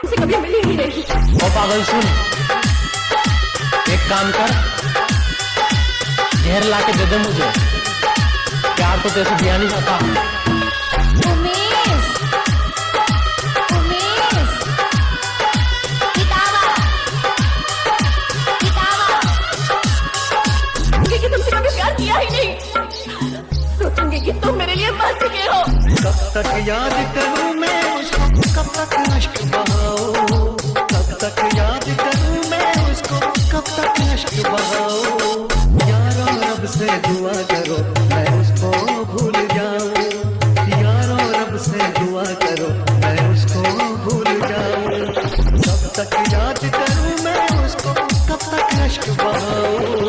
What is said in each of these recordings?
तुमसे कभी मिली ही नहीं। ओ पागल सुन, एक काम कर, जहर ला के दे दे मुझे, प्यार तो तेरे से दिया नहीं जाता। उमेश, उमेश, किताबा, किताबा। क्योंकि तुमसे कभी प्यार किया ही नहीं। सोचूंगी कि तुम मेरे लिए मर चुके हो। कब तक याद करूं मैं उसको, कब तक अश्क बहाऊं, कब तक याद करूं मैं उसको, कब तक अश्क बहाऊं। यारों रब से दुआ करो मैं उसको भूल जाऊं, यारों रब से दुआ करो मैं उसको भूल जाऊं। कब तक याद करूं मैं उसको, कब तक अश्क बहाऊं।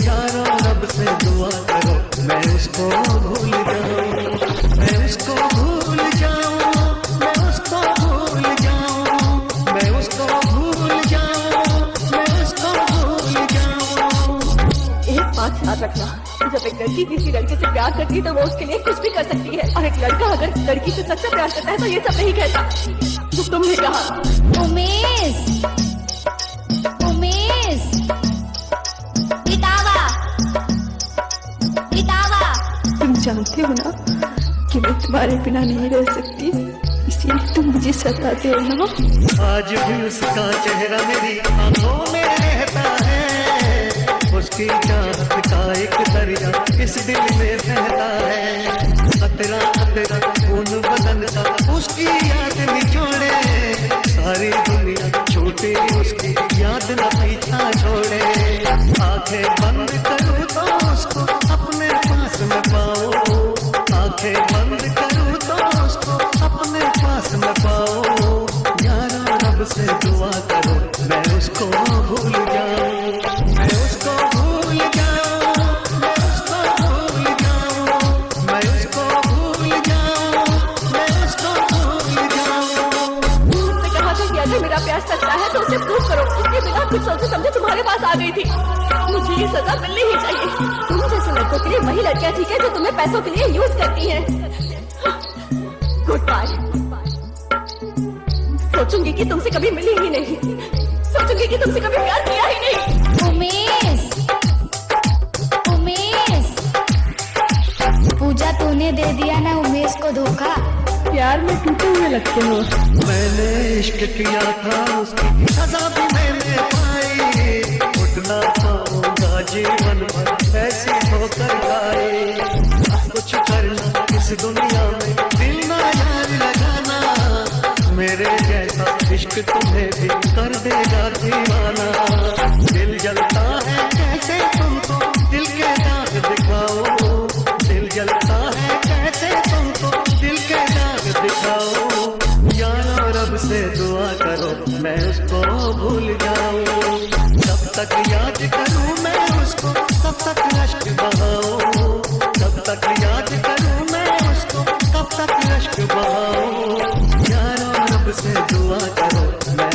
यारों रब से दुआ करो मैं उसको भूल जाऊं, मैं उसको भूल जाऊं, मैं उसको भूल जाऊं, मैं उसको भूल जाऊं, मैं उसको भूल जाऊं। एक बात याद रखना, जब एक लड़की किसी लड़के से प्यार करती है तो वो उसके लिए कुछ भी कर सकती है, और एक लड़का अगर लड़की से सच्चा प्यार करता है तो ये सब नहीं कहता जो तुमने कहा। उमेश, उमेश, किताबा, किताबा। तुम जानते हो ना कि मैं तुम्हारे बिना नहीं रह सकती, इसलिए तुम मुझे सताते हो ना। आज भी उसका चेहरा मेरी आंखों में रहता है, उसकी चाहत का एक दरिया इस दिल में बहता है। खतरा खतरा खून बदन का उसकी याद निचोड़े, सारी दुनिया छूटे उसकी याद न पीछा छोड़े। आंखें बंद करूं तो उसको अपने पास में पाऊं, आंखें बंद करूं तो उसको अपने पास में पाऊं। यारों रब से दुआ करो मैं उसको भूल जाऊं, मैं उसको भूल जाऊं, मैं उसको भूल जाऊं, मैं उसको भूल जाऊं, मैं उसको भूल जाऊं। तुमसे कहा था कि अगर मेरा प्यार सच्चा है तो उसे प्रूव करो, इसके बिना कुछ सोचे समझे तुम्हारे पास आ गई थी। मुझे ये सजा मिलनी ही चाहिए। तुम जैसे लड़कों के लिए वही लड़कियां ठीक है जो तुम्हें पैसों के लिए यूज करती हैं। Good bye. सोचूंगी कि तुमसे कभी मिली ही नहीं, सोचूंगी कि तुमसे कभी प्यार किया ही नहीं। उमेश, उमेश, पूजा तूने दे दिया ना उमेश को धोखा। प्यार में टूटे हुए लगते हो। मैंने इश्क किया था उसकी सजा भी मैंने पाई, उठना पाऊंगा जीवन भर ऐसी ठोकर खाई। कुछ करना इस दुनिया में दिल ना यार लगाना, मेरे जैसा इश्क तुम्हें भी कर देगा दीवाना। दिल जलता है कैसे तुमको दिल के दाग दिखाओ, दिल जलता है कैसे तुमको दिल के दाग दिखाओ। यारों रब से दुआ करो मैं उसको भूल जाऊं, कब तक याद करूं मैं उसको, कब तक अश्क बहाऊं, कब तक याद करूं मैं उसको, कब तक अश्क बहाऊं। यारों रब से दुआ करो मैं